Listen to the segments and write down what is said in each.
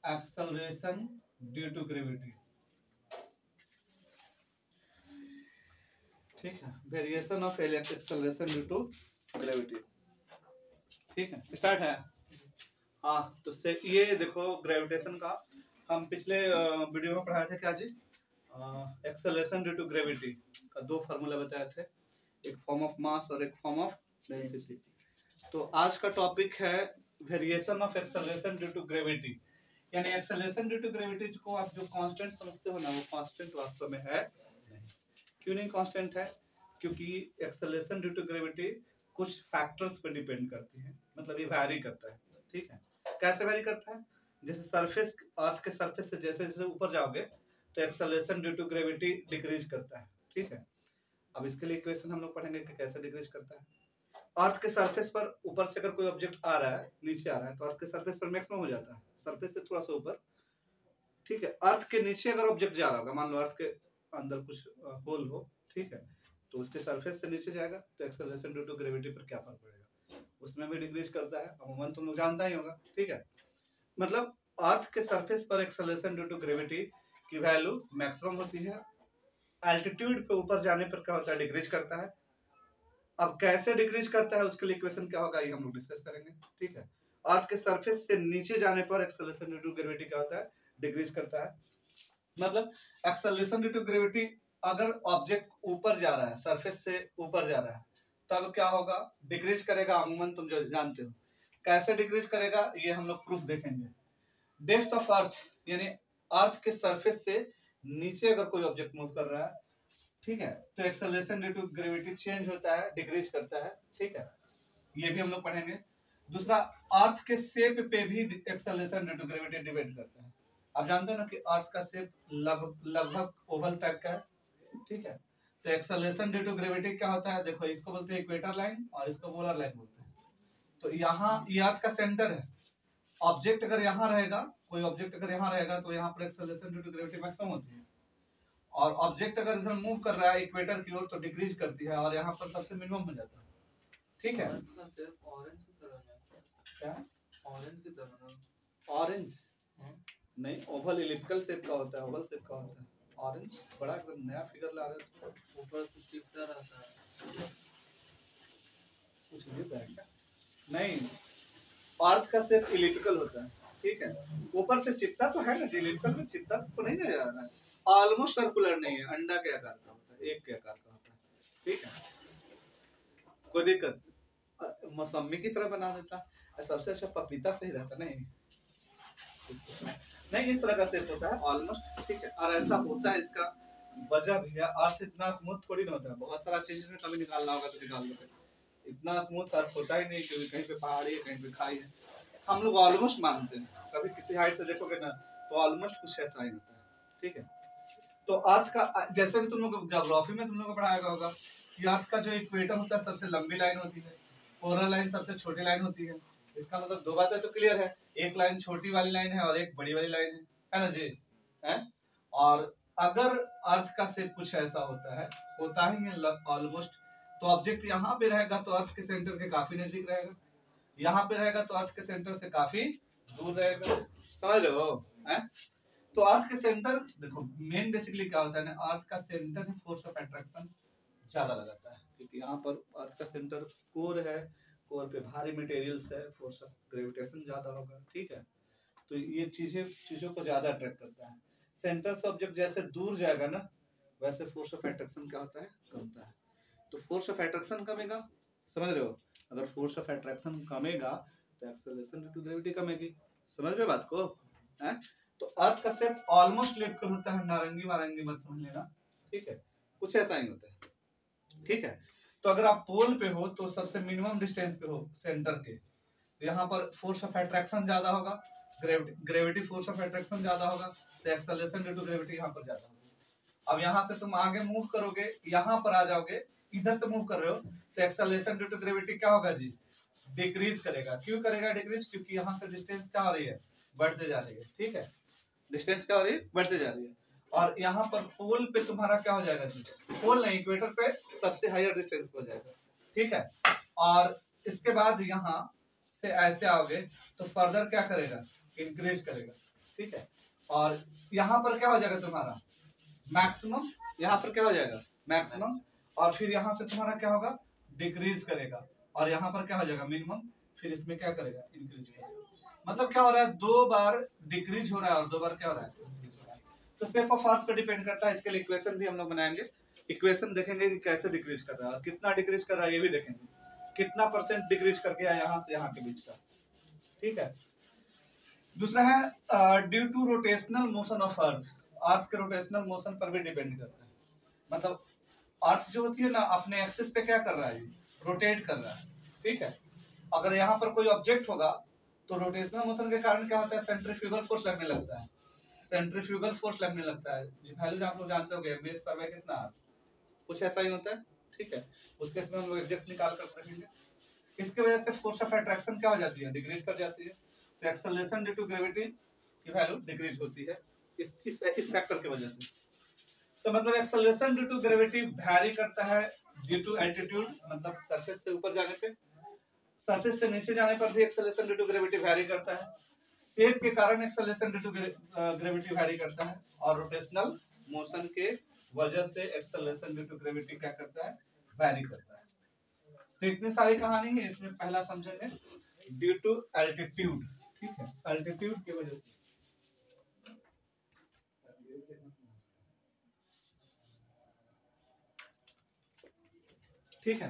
Acceleration due to gravity, ठीक है, variation of acceleration due to gravity, ठीक है, स्टार्ट है। हाँ तो से ये देखो ग्रेविटेशन का हम पिछले वीडियो में पढ़ाए थे क्या जी, एक्सेलरेशन ड्यू टू ग्रेविटी का दो फार्मूला बताए थे, एक फॉर्म ऑफ मास और एक फॉर्म ऑफ डेंसिटी। तो आज का टॉपिक है variation of acceleration due to gravity, यानी एक्सेलरेशन ड्यू टू ग्रेविटी को आप जो कांस्टेंट समझते हो ना, वो कांस्टेंट वास्तव में है नहीं। क्यों नहीं कांस्टेंट है? क्योंकि एक्सेलरेशन ड्यू टू ग्रेविटी कुछ फैक्टर्स पे डिपेंड करती है, मतलब ये वैरी करता है, ठीक है। कैसे वैरी करता है? जैसे सरफेस, अर्थ के सरफेस से जैसे जैसे ऊपर जाओगे तो acceleration due to gravity decrease करता है, ठीक है। अब इसके लिए इक्वेशन हम लोग पढ़ेंगे कि कैसे डिक्रीज करता है। अर्थ के सरफेस पर ऊपर से अगर कोई ऑब्जेक्ट आ रहा है, नीचे आ रहा है, तो अर्थ के सरफेस पर मैक्सिमम हो जाता है, सरफेस से थोड़ा सा ऊपर, ठीक है। अर्थ के नीचे अगर ऑब्जेक्ट जा रहा होगा, मान लो अर्थ के अंदर कुछ होल हो, ठीक है, तो उसके सरफेस से नीचे जाएगा तो एक्सेलरेशन ड्यू टू ग्रेविटी पर क्या फर्क पड़ेगा, उसमें भी डिक्रीज करता है, अमूमन तुम लोग जानता ही होगा, ठीक है। मतलब अर्थ के सरफेस पर एक्सेलरेशन ड्यू टू ग्रेविटी की वैल्यू मैक्सिमम होती है, एल्टीट्यूड पे ऊपर जाने पर क्या होता है, डिक्रीज करता है। अब कैसे डिक्रीज करता है उसके लिए इक्वेशन क्या होगा, ये हम लोग डिस्कस करेंगे, ठीक है। अर्थ के सरफेस से नीचे जाने पर एक्सेलरेशन ड्यू टू ग्रेविटी क्या होता है, डिक्रीज करता है। मतलब एक्सेलरेशन ड्यू टू ग्रेविटी, अगर ऑब्जेक्ट ऊपर जा रहा है, सरफेस से ऊपर जा रहा है, तब क्या होगा, डिक्रीज करेगा, अमूमन तुम जो जानते हो। कैसे डिक्रीज करेगा ये हम लोग प्रूफ देखेंगे। डेप्थ ऑफ अर्थ, यानी अर्थ के सरफेस से नीचे अगर कोई ऑब्जेक्ट मूव कर रहा है, ठीक है, तो acceleration due to gravity change होता है, डिक्रीज करता है, ठीक है, ये भी हम लोग पढ़ेंगे। दूसरा, अर्थ के शेप पे भी acceleration due to gravity depend करता है। आप जानते हो ना कि अर्थ का शेप लगभग ओवल टाइप का है, ठीक है, तो एक्सेलरेशन ड्यू टू ग्रेविटी क्या होता है, देखो इसको बोलते हैं इक्वेटर लाइन और इसको पोलर लाइन बोलते हैं। तो यहाँ ये अर्थ का सेंटर है, ऑब्जेक्ट अगर यहाँ रहेगा, कोई ऑब्जेक्ट अगर यहाँ रहेगा तो यहाँ पर acceleration due to gravity maximum होती है, और ऑब्जेक्ट अगर इधर मूव कर रहा है इक्वेटर की ओर तो डिक्रीज करती है, और यहाँ पर सबसे मिनिमम हो जाता है, ठीक है। ऑरेंज की तरह क्या ऑरेंज की तरह ऑरेंज नहीं, ओवल इलिप्टिकल शेप का होता है, ओवल शेप का होता है। ऑरेंज बड़ा एकदम नया फिगर ला रहे हो, ऊपर से चिपटा रहता है, कुछ ये बैठा नहीं, अर्थ का शेप इलिप्टिकल होता है, ठीक है, ऊपर से चिपटा तो है ना, इलिप्टिकल में चिपटा तो नहीं नजर आ रहा है, ऑलमोस्ट सर्कुलर नहीं है, अंडा के आकार का होता है, एक के आकार का होता है, ठीक है, कोई दिक्कत, मौसमी की तरह बना देता, सबसे अच्छा पपीता सही रहता, नहीं नहीं, इस तरह का शेप होता है ऑलमोस्ट, ठीक है, और ऐसा होता है, इसका वजह भैया अर्थ इतना स्मूथ थोड़ी ना होता है, बहुत सारा चीज में कभी निकालना होगा तो निकाल लो, इतना स्मूथ अर्थ होता ही नहीं, क्योंकि कहीं पे पहाड़ी है, कहीं पे खाई है, हम लोग ऑलमोस्ट मानते हैं, कभी किसी हाइट से देखोगे ना तो ऑलमोस्ट कुछ ऐसा ही होता है, ठीक है। तो अर्थ का, जैसे भी तुम लोग ज्योग्राफी में तुम लोग को पढ़ाया होगा कि अर्थ का जो इक्वेटर होता है सबसे लंबी लाइन होती है, पोलर लाइन सबसे छोटी लाइन होती है, इसका मतलब दो बातें तो क्लियर है, एक लाइन छोटी वाली लाइन है और एक बड़ी वाली लाइन है ना जी, है। और अगर अर्थ का शेप कुछ ऐसा होता ही है ऑलमोस्ट, तो ऑब्जेक्ट यहाँ पे रहेगा तो अर्थ के सेंटर के काफी नजदीक रहेगा, यहाँ पे रहेगा तो अर्थ के सेंटर से काफी दूर रहेगा, समझ रहे हो, है। तो अर्थ के सेंटर, देखो मेन बेसिकली क्या होता है ना, अर्थ का सेंटर में फोर्स ऑफ अट्रैक्शन ज्यादा लगाता है, क्योंकि यहाँ पर अर्थ का सेंटर कोर है, कोर पे भारी मटेरियल्स है, फोर्स ऑफ ग्रेविटेशन ज्यादा होगा, ठीक है, तो ये चीजों को ज्यादा अट्रैक्ट करता है। सेंटर से ऑब्जेक्ट जैसे दूर जाएगा ना, वैसे फोर्स ऑफ अट्रैक्शन क्या होता है, कमता है, तो फोर्स ऑफ अट्रैक्शन कमेगा, समझ रहे हो, अगर फोर्स ऑफ अट्रैक्शन कमेगा तो एक्सेलरेशन ड्यू टू ग्रेविटी कमेगी, समझ रहे हो बात को, है। तो अर्थ का शेप ऑलमोस्ट इलिप्टिकल होता है, नारंगी वारंगी मत समझ लेना, ठीक है, कुछ ऐसा ही होता है, ठीक है। तो अगर आप पोल पे हो तो सबसे मिनिमम डिस्टेंस पे हो सेंटर के, तो यहाँ पर फोर्स ऑफ अट्रैक्शन ज्यादा होगा, ग्रेविटी फोर्स ऑफ अट्रैक्शन ज्यादा होगा, तो एक्सेलरेशन ड्यू टू ग्रेविटी यहाँ पर ज्यादा होगा। अब यहाँ से तुम आगे मूव करोगे, यहाँ पर आ जाओगे, इधर से मूव कर रहे हो, तो एक्सेलरेशन ड्यू टू ग्रेविटी क्या होगा जी, डिक्रीज करेगा। क्यों करेगा डिक्रीज, क्योंकि यहाँ से डिस्टेंस क्या हो रही है, बढ़ते जा रही है, ठीक है, डिस्टेंस क्या हो रही है, बढ़ते जा रही है। और यहाँ पर पोल पे तुम्हारा क्या हो जाएगा जी, पोल नहीं, इक्वेटर पे सबसे हाईएस्ट डिस्टेंस हो जाएगा, ठीक है। और इसके बाद यहाँ से ऐसे आओगे तो फर्दर क्या करेगा, इंक्रीज करेगा, ठीक है। और यहाँ पर क्या हो जाएगा तुम्हारा मैक्सिमम, यहाँ पर क्या हो जाएगा मैक्सिमम, और फिर यहाँ से तुम्हारा क्या होगा डिक्रीज करेगा, और यहाँ पर क्या हो जाएगा मिनिमम, फिर इसमें क्या करेगा इंक्रीज करेगा। मतलब क्या हो रहा है, 2 बार डिक्रीज हो रहा है और 2 बार क्या हो रहा है increase हो रहा है। तो स्टेप ऑफ आर्ट्स पर डिपेंड करता है। इसके लिए इक्वेशन भी हम लोग बनाएंगे, इक्वेशन देखेंगे कि कैसे डिक्रीज कर रहा है और कितना डिक्रीज कर रहा है ये भी देखेंगे, कितना % डिक्रीज करके आया यहाँ से यहाँ के बीच का, ठीक है। दूसरा है due to rotational motion of earth, earth के रोटेशनल मोशन पर भी डिपेंड करता है। मतलब अर्थ जो होती है ना अपने एक्सिस पे क्या कर रहा है, रोटेट कर रहा है, ठीक है। अगर यहाँ पर कोई ऑब्जेक्ट होगा तो रोटेशनल मोशन के कारण क्या होता है, सेंट्रीफ्यूगल फोर्स लगने लगता है, सेंट्रीफ्यूगल फोर्स लगने लगता है। वैल्यू आप लोग जानते होंगे बेस पर में कितना, कुछ ऐसा ही होता है, ठीक है। उसके इसमें हम लोग एग्जैक्ट निकाल कर रखेंगे। इसके वजह से फोर्स ऑफ अट्रैक्शन क्या हो जाती है, डिक्रीज कर जाती है। तो एक्सेलरेशन ड्यू टू ग्रेविटी की वैल्यू डिक्रीज होती है इस फैक्टर की वजह से। तो मतलब acceleration due to gravity vary करता है ड्यू टू एल्टीट्यूड, मतलब सरफेस से ऊपर जाने पे, सरफेस से नीचे जाने पर भी acceleration due to gravity vary करता है। शेप के कारण acceleration due to gravity vary करता है, और रोटेशनल मोशन के वजह से एक्सेलरेशन ड्यू टू ग्रेविटी क्या करता है, वैरी करता है। तो इतनी सारी कहानी है, इसमें पहला समझेंगे ड्यू टू एल्टीट्यूड, ठीक है, एल्टीट्यूड की वजह से। ठीक है,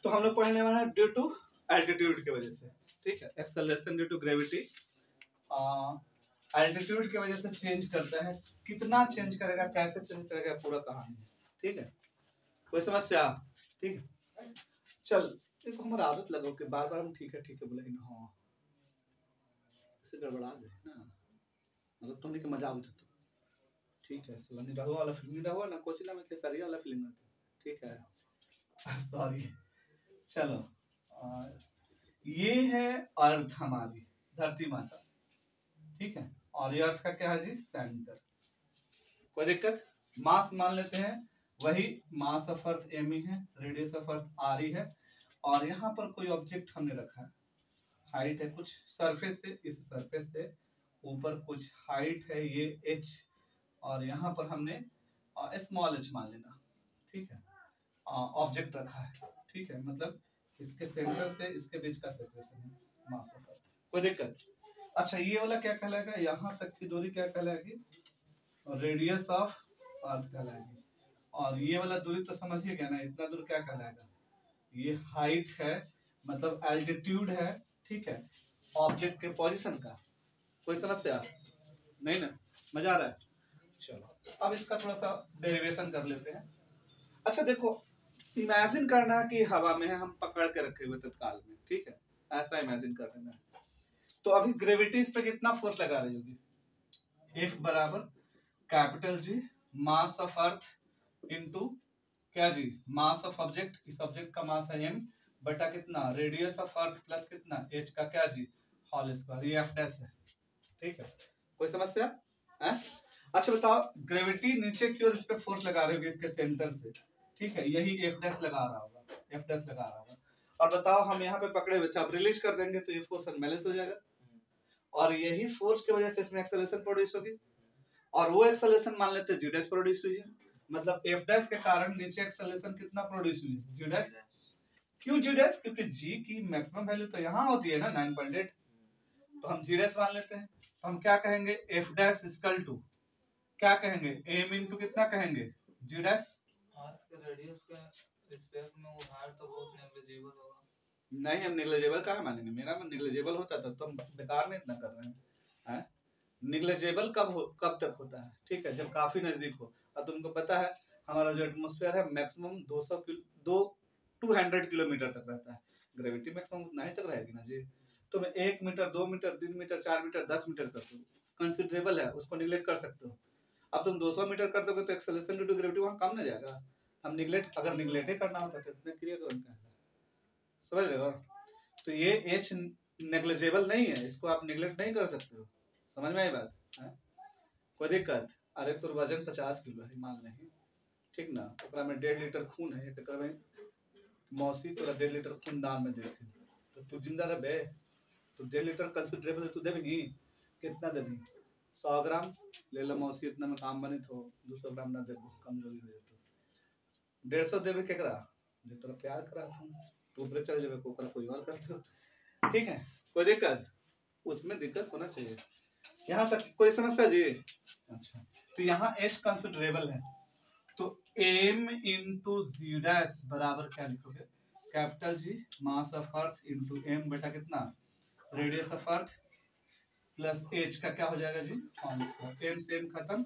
तो हम लोग पढ़ने वाले हैं ड्यू टू एल्टीट्यूड की वजह से, ठीक है। Acceleration due to gravity altitude की वजह से चेंज करता है, कितना चेंज करेगा, कैसे चेंज करेगा, पूरा कहानी है, ठीक है। कोई समस्या, ठीक है। चल देखो हमारा आदत लगाओ कि बार बार हम ठीक है बोले ना, हाँ इसे गड़बड़ा दे ना, मतलब तुमने के मजा आवत तो ठीक है, सलानी रहो वाला फीलिंग रहो ना, कोचिंग में केसरिया वाला फीलिंग आता, ठीक है। सॉरी, चलो ये है अर्थ हमारी धरती माता, ठीक है। और ये अर्थ का क्या है जी, सेंटर। कोई दिक्कत, मास मान लेते हैं, वही मास ऑफ अर्थ एम ही है, रेडियस ऑफ अर्थ आर ही है, और यहाँ पर कोई ऑब्जेक्ट हमने रखा है, हाइट है कुछ सरफेस से, इस सरफेस से ऊपर कुछ हाइट है ये h, और यहाँ पर हमने स्मॉल h मान लेना, ठीक है। ऑब्जेक्ट रखा है, ठीक है, मतलब इसके सेंटर से इसके बीच का सेपरेशन है मास ऑफ अर्थ। कोई दिक्कत, अच्छा ये वाला क्या कहलाएगा, यहाँ तक की दूरी क्या कहलाएगी, रेडियस ऑफ अर्थ कहलाएगी। और ये वाला दूरी तो समझिए गया ना, इतना दूर क्या कहलाएगा, ये हाइट है, मतलब एल्टीट्यूड है, ठीक है, ऑब्जेक्ट के पोजीशन का। कोई समस्या नहीं ना, मजा आ रहा है। चलो अब इसका थोड़ा सा डेरिवेशन कर लेते हैं। अच्छा देखो, इमेजिन करना कि हवा में है, हम पकड़ के रखे हुए तत्काल में, ठीक है, ऐसा इमेजिन कर लेना है। तो अभी ग्रेविटी इस पे कितना फोर्स लगा रही होगी, F बराबर capital G mass of earth into क्या जी, मास ऑफ ऑब्जेक्ट, इस ऑब्जेक्ट का मास है m बटा कितना रेडियस ऑफ अर्थ प्लस कितना h का क्या जी होल स्क्वायर, ये F डैश है, ठीक है। कोई समस्या है? अच्छा बताओ, ग्रेविटी नीचे की ओर इस पे फोर्स लगा रही होगी इसके सेंटर से, ठीक है, यही F डैश लगा रहा होगा, F डैश लगा रहा होगा। और बताओ हम यहाँ पे पकड़े हुए थे, अब रिलीज कर देंगे तो ये फोर्स अनबैलेंस हो जाएगा, और यही फोर्स की वजह से इसमें एक्सेलरेशन प्रोड्यूस होगी, और वो एक्सेलरेशन मान लेते हैं जी डैश प्रोड्यूस हुई है, मतलब F डैश के कारण नीचे एक्सेलरेशन कितना प्रोड्यूस हुई है, जी डैश। क्यों जी डैश, क्योंकि जी की मैक्सिमम वैल्यू तो यहाँ होती है ना 9.8, तो हम जी डैश मान लेते हैं। तो हम क्या कहेंगे, F डैश इक्वल टू क्या कहेंगे, m इनटू कितना कहेंगे, जी डैश। अर्थ के रेडियस के रिस्पेक्ट में वो हार तो बहुत नेग्लिजिबल होगा। नहीं हम नेग्लिजिबल कहाँ मानेंगे, मेरा मन नेग्लिजिबल होता था तो हम बेकार में इतना कर रहे हैं। नेग्लिजिबल कब तक होता है, ठीक है, जब काफी नजदीक हो। और तुमको पता है हमारा जो एटमॉस्फेयर है मैक्सिमम 200 किलोमीटर तक रहता है, ग्रेविटी मैक्सिमम उतना ही तक रहेगी ना जी। तो मैं 1 metre 2 metre 3 metre 4 metre 10 metre कर दो, कंसिडरेबल है, उसको निगलेक्ट कर सकते हो। अब तुम 200 मीटर कर दोगे तो एक्सेलरेशन ड्यू टू ग्रेविटी वहां कम नहीं जाएगा। हम निगलेक्ट, अगर निगलेक्ट ही करना होता तो इतना क्लियर कौन कहता है, समझ रहे हो। तो ये h नेग्लिजिबल नहीं है, इसको आप निगलेक्ट नहीं कर सकते हो, समझ में आई बात है? कोई दिक्कत, अरे तो वजन 50 किलो है मान नहीं, ठीक ना, ओकरा में 1.5 लीटर खून है, एकरा में मौसी तोरा 1.5 लीटर खून दान में देती, तो तू जिंदा रहे तो 1.5 लीटर कंसिडरेबल तू देबी, कितना देबी, 100 ग्राम ले लो मौसी, इतना में काम बनी तो 200 ग्राम ना दे कमजोरी हो जाती, 150 देवे केकरा जो तोरा प्यार करा तो ऊपर चल जावे कोई और कर दो, ठीक है, कोई दिक्कत, उसमें दिक्कत होना चाहिए। यहाँ तक कोई समस्या जी? अच्छा, तो यहाँ h कंसिडरेबल है, तो m इंटू जी डैश बराबर क्या लिखोगे, capital G mass of earth into m बटा कितना radius of earth plus h का क्या हो जाएगा जी, m से m खत्म,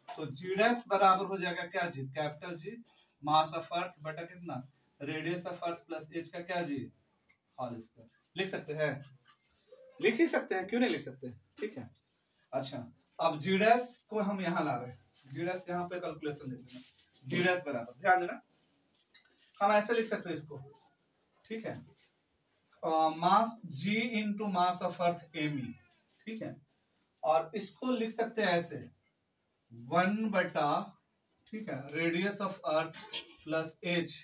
तो g डैश बराबर हो जाएगा क्या g, capital G mass of earth बटा कितना radius of earth plus h का क्या जी, होल स्क्वायर। लिख सकते हैं, लिख ही सकते हैं, क्यों नहीं लिख सकते, ठीक है। अच्छा, अब जी डैश को हम यहाँ ला रहे हैं, जी डैश यहाँ पे कैलकुलेशन देख लेना, जी डैश बराबर, ध्यान देना, हम ऐसे लिख सकते हैं इसको, ठीक है, mass g into mass of earth M E, ठीक है, और इसको लिख सकते हैं ऐसे 1 बटा, ठीक है, radius of earth plus H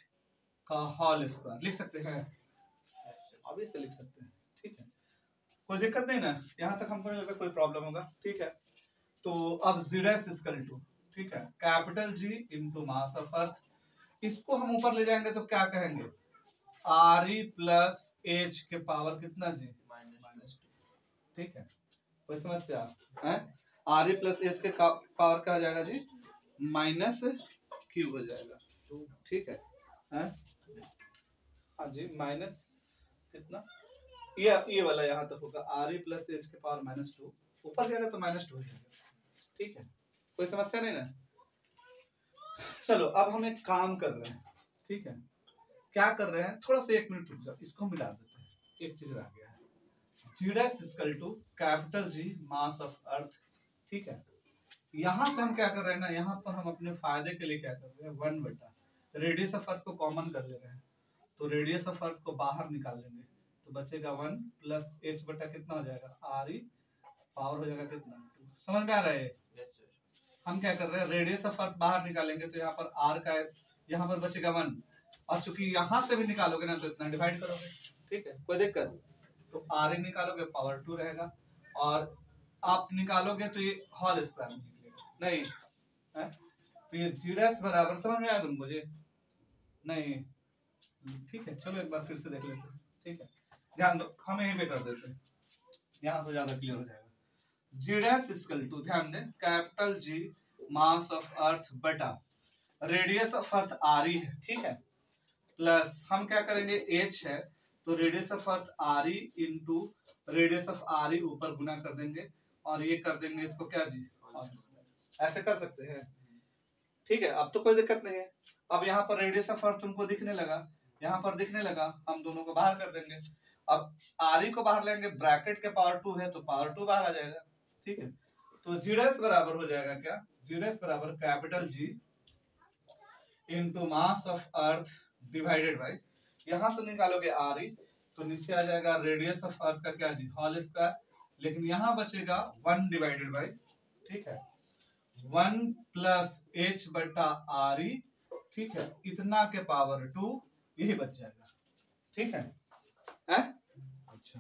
का होल स्क्वायर, लिख सकते हैं, अभी से लिख सकते हैं, ठीक है, कोई दिक्कत नहीं ना, यहाँ तक हमको नहीं लगा कोई प्रॉब्लम होगा, ठीक है। तो अब जी डैश इक्वल टू, ठीक है, capital G into mass of अर्थ, इसको हम ऊपर ले जाएंगे तो क्या कहेंगे, आर ई प्लस एच के पावर कितना जी, -2, ठीक है, कोई समस्या है, आर ई प्लस एच के पावर क्या हो जाएगा जी, -q हो जाएगा, ठीक है, हाँ जी, माइनस कितना, ये वाला यहाँ तक होगा, आर ई प्लस एच के पावर -2, ऊपर जाएगा तो -2 हो जाएगा, ठीक है, कोई समस्या नहीं ना। चलो अब हम एक काम कर रहे हैं, ठीक है, क्या कर रहे हैं, थोड़ा सा 1 मिनट रुक जाओ, इसको मिला देते हैं, एक चीज रह गया है, g dash equal to capital G mass of earth, ठीक है, यहाँ से हम क्या कर रहे हैं ना, यहाँ पर हम अपने फायदे के लिए क्या कर रहे हैं, 1 बटा रेडियस ऑफ अर्थ को कॉमन कर ले रहे हैं, तो रेडियस ऑफ अर्थ को बाहर निकाल लेंगे, तो बचेगा 1 प्लस एच बटा कितना हो जाएगा, आर ई पावर हो जाएगा कितना, समझ में आ रहा है, हम क्या कर रहे हैं, रेडियस ऑफ अर्थ बाहर निकालेंगे तो यहाँ पर आर का यहाँ पर बचेगा 1, और चूंकि यहाँ से भी निकालोगे ना तो इतना डिवाइड करोगे, ठीक है, कोई दिक्कत, तो आर ई निकालोगे पावर 2 रहेगा, और आप निकालोगे तो ये होल स्क्वायर निकलेगा, नहीं है, तो ये जी डैश बराबर, समझ में आया तुमको जी, नहीं, ठीक है, चलो एक बार फिर से देख लेते हैं, ठीक है, ध्यान दो, हम यहीं पे कर देते हैं, यहाँ तो ज्यादा क्लियर हो जाएगा, जी डैश इक्वल टू, ध्यान दें, capital G mass of earth बटा radius of earth R E है, ठीक है, प्लस हम क्या करेंगे, एच है तो radius of earth R E into radius of R E ऊपर गुना कर देंगे, और ये कर देंगे इसको क्या जी, ऐसे कर सकते हैं, ठीक है, अब तो कोई दिक्कत नहीं है। अब यहाँ पर रेडियस ऑफ अर्थ तुमको दिखने लगा, यहाँ पर दिखने लगा, हम दोनों को बाहर कर देंगे, अब आर ई को बाहर लेंगे, ब्रैकेट के पावर 2 है तो पावर 2 बाहर आ जाएगा, ठीक है, तो जी डैश बराबर हो जाएगा क्या, जी डैश बराबर capital G into mass of earth divided by, यहाँ से निकालोगे आर ई तो नीचे आ जाएगा रेडियस ऑफ अर्थ का क्या जी, होल स्क्वायर, लेकिन यहाँ बचेगा 1 डिवाइडेड बाई, ठीक है, 1 प्लस एच बटा आर ई, ठीक है, इतना के पावर 2, यही बच जाएगा, ठीक है, अच्छा,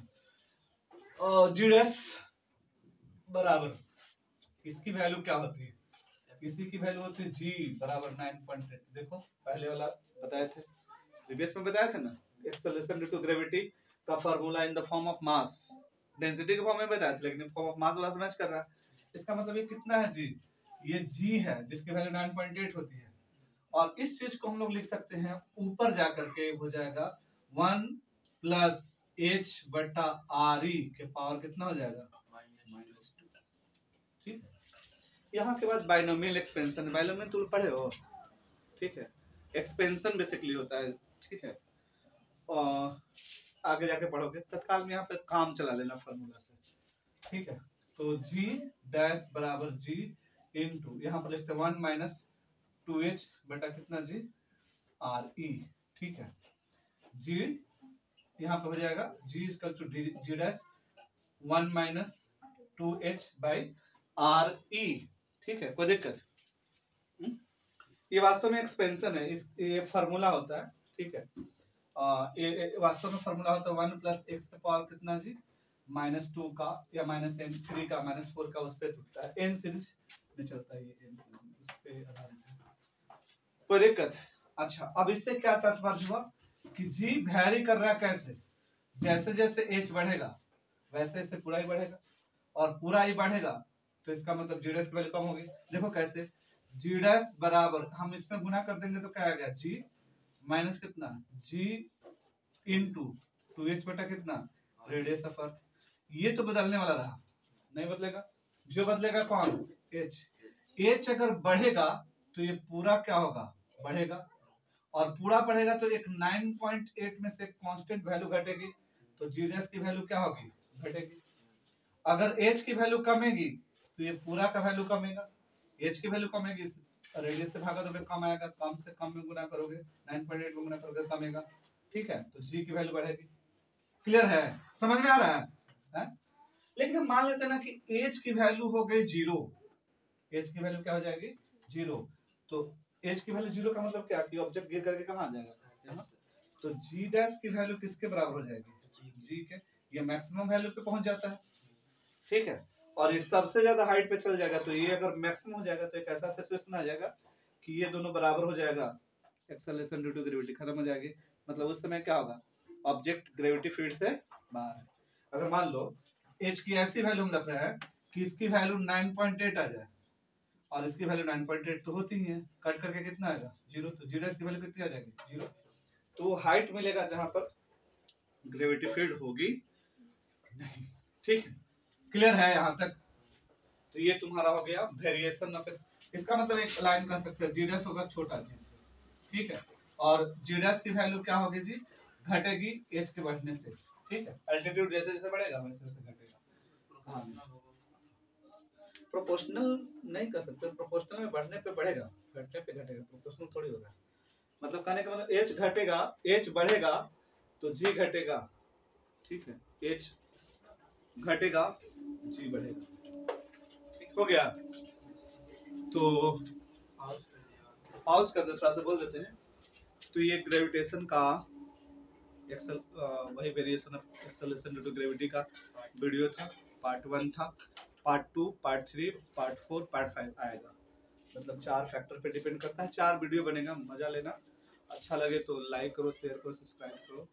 जी डैश बराबर इसकी वैल्यू क्या होती है, इसी की वैल्यू होती है जी बराबर 9.8, देखो पहले वाला बताए थे, प्रीवियस में बताया था ना, एक्सेलरेशन ड्यू टू ग्रेविटी का formula in the form of mass, density के फॉर्म में बताया था, लेकिन फॉर्म ऑफ मास वाला मैच कर रहा है, इसका मतलब ये कितना है जी, ये जी है जिसकी वैल्यू 9.8 होती है, और इस चीज को हम लोग लिख सकते हैं, ऊपर जाकर के हो जाएगा 1 प्लस एच बटा आर ई के पावर कितना हो जाएगा, -2, ठीक है, यहाँ के बाद बाइनोमियल एक्सपेंशन, बाइनोमियल तुम पढ़े हो, ठीक है, एक्सपेंशन बेसिकली होता है, ठीक है, और आगे जाके पढ़ोगे, तत्काल में यहाँ पे काम चला लेना फार्मूला से, ठीक है, तो जी डैश बराबर जी इंटू, यहाँ पर लिखते 1 माइनस 2h बटा कितना जी, आर ई, ठीक है, जी यहाँ पे हो जाएगा g equal to g dash 1 minus 2h by R E, ठीक है, कोई दिक्कत, ये वास्तव में एक्सपेंशन है, इस ये फार्मूला होता है, ठीक है, ये वास्तव में फार्मूला होता है 1 प्लस एक्स का पावर कितना जी, -2 का या -3 का -4 का उस पे टूटता है, n सीरीज में चलता है ये, n सीरीज उस पे आधारित है। कोई दिक्कत? अच्छा, अब इससे क्या तात्पर्य हुआ कि जी वैरी कर रहा है कैसे, जैसे जैसे h बढ़ेगा वैसे वैसे पूरा ही बढ़ेगा, और पूरा ही बढ़ेगा तो इसका मतलब जी डैश की वैल्यू कम होगी। देखो कैसे, जी डैश बराबर हम इसमें गुना कर देंगे तो क्या आ गया, जी माइनस कितना, जी इंटू 2h बटा कितना, रेडियस ऑफ अर्थ। ये तो बदलने वाला रहा, नहीं बदलेगा, जो बदलेगा कौन, h। h अगर बढ़ेगा तो ये पूरा क्या होगा, बढ़ेगा, और पूरा बढ़ेगा तो एक 9.8 में से कांस्टेंट वैल्यू घटेगी, तो जी डैश की वैल्यू क्या होगी, घटेगी। अगर h की वैल्यू कमेगी तो ये पूरा का वैल्यू कमेगा, h की वैल्यू कमेगी, रेडियस से भागा दोगे कम आएगा, कम से कम में गुना करोगे 9.8 में गुना करोगे कमेगा, ठीक है, तो g की वैल्यू बढ़ेगी। क्लियर है, समझ में आ रहा है? लेकिन हम मान लेते हैं ना कि h की वैल्यू हो गई 0, h की वैल्यू क्या हो जाएगी 0, तो h की वैल्यू 0 का मतलब क्या कि ऑब्जेक्ट गिर करके कहां आ जाएगा, यहाँ, तो g डैश की वैल्यू किसके बराबर हो जाएगी, g के, ये मैक्सिमम वैल्यू पे पहुंच जाता है, ठीक है, और ये सबसे ज्यादा हाइट पे चल जाएगा, तो ये अगर मैक्सिमम हो जाएगा तो एक ऐसा सिचुएशन आ जाएगा कि ये दोनों बराबर हो जाएगा, एक्सेलरेशन ड्यू टू ग्रेविटी खत्म हो जाएगी, मतलब उस समय क्या होगा, ऑब्जेक्ट ग्रेविटी फील्ड से बाहर है। अगर मान लो h की ऐसी वैल्यू हम रख रहे हैं कि इसकी वैल्यू 9.8 आ जाए और इसकी वैल्यू 9.8 तो होती ही है, कट करके कितना आएगा 0, तो जीरो की वैल्यू कितनी आ जाएगी 0, तो हाइट मिलेगा जहां पर ग्रेविटी फील्ड होगी नहीं, ठीक है, क्लियर है यहाँ तक? तो ये तुम्हारा हो गया वेरिएशन ऑफ एक्स, इसका मतलब एक लाइन कर सकते हैं, जी डैश होगा छोटा जी, ठीक है, और जी डैश की वैल्यू क्या होगी जी, घटेगी h के बढ़ने से, ठीक है, एल्टीट्यूड जैसे जैसे बढ़ेगा वैसे वैसे घटेगा। हाँ, प्रोपोर्शनल नहीं कर सकते, प्रोपोर्शनल में बढ़ने पे बढ़ेगा, घटने पे घटेगा, प्रोपोर्शनल थोड़ी होगा, मतलब कहने का मतलब h घटेगा, h बढ़ेगा तो g घटेगा, ठीक है, h घटेगा g बढ़ेगा, ठीक हो गया। तो पाउज कर दे, थोड़ा सा बोल देते हैं। तो ये ग्रेविटेशन का वही variation of acceleration due to gravity का वीडियो था, पार्ट 1 था, पार्ट 2, पार्ट 3, पार्ट 4, पार्ट 5 आएगा, मतलब 4 फैक्टर पे डिपेंड करता है, 4 वीडियो बनेगा, मजा लेना, अच्छा लगे तो लाइक करो, शेयर करो, सब्सक्राइब करो।